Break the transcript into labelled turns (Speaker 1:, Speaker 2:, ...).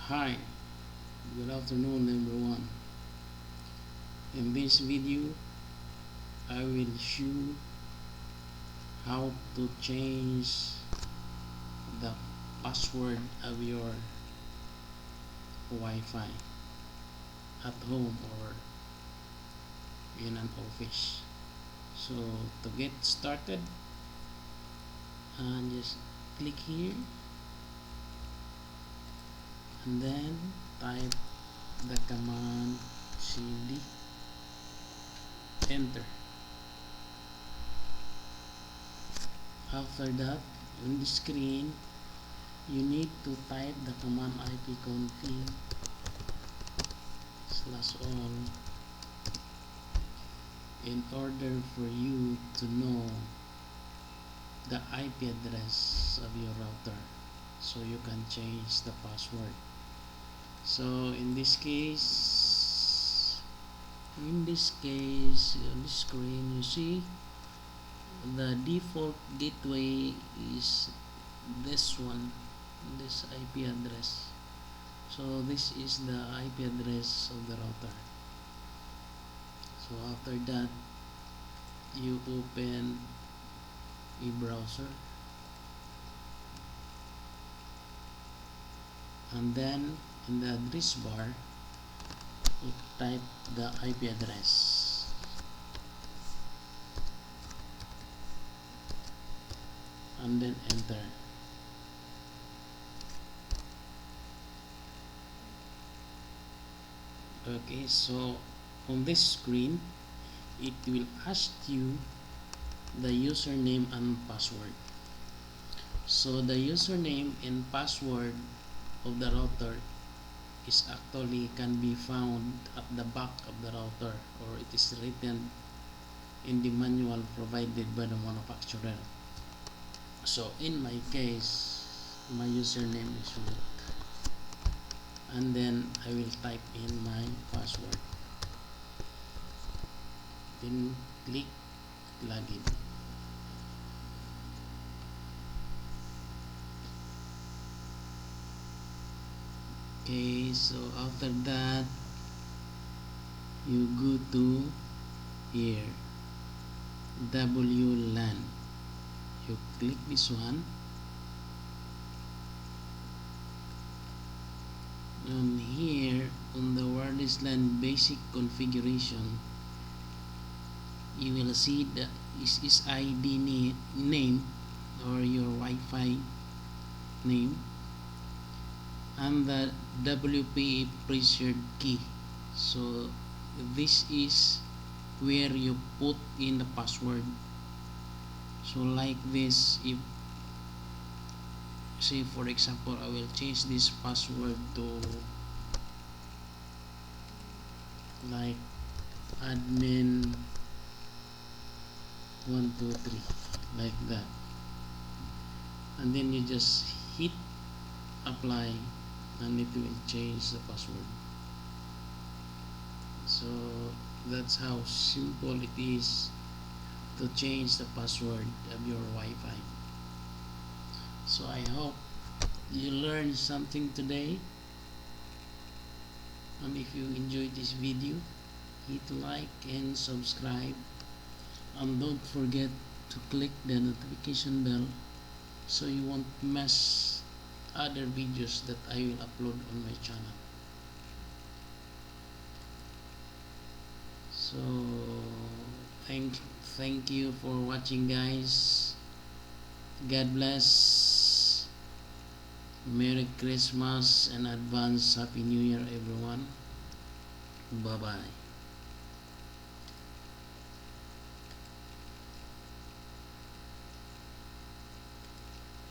Speaker 1: Hi, good afternoon everyone. In this video, I will show how to change the password of your Wi-Fi at home or in an office. So to get started, just click here and then type the command cd, enter. After that, on the screen you need to type the command ipconfig /all in order for you to know the IP address of your router so you can change the password. So in this case on the screen you see the default gateway is this one, this IP address. So this is the IP address of the router. So after that, you open a browser and then in the address bar you type the IP address and then enter. Okay, so on this screen it will ask you the username and password. So the username and password of the router is actually can be found at the back of the router, or it is written in the manual provided by the manufacturer. So in my case, my username is root, and then I will type in my password, then click login. Okay, so after that you go to here WLAN, you click this one, and here on the wireless LAN basic configuration you will see the ID name or your Wi-Fi name and the WPA pressured key. So this is where you put in the password. So like this, if say for example I will change this password to like admin 123, like that, and then you just hit apply and it will change the password. So that's how simple it is to change the password of your Wi-Fi. So I hope you learned something today, and if you enjoyed this video, hit like and subscribe, and don't forget to click the notification bell so you won't miss other videos that I will upload on my channel. So thank you for watching, guys. God bless. Merry Christmas and advance Happy New Year, everyone. Bye bye.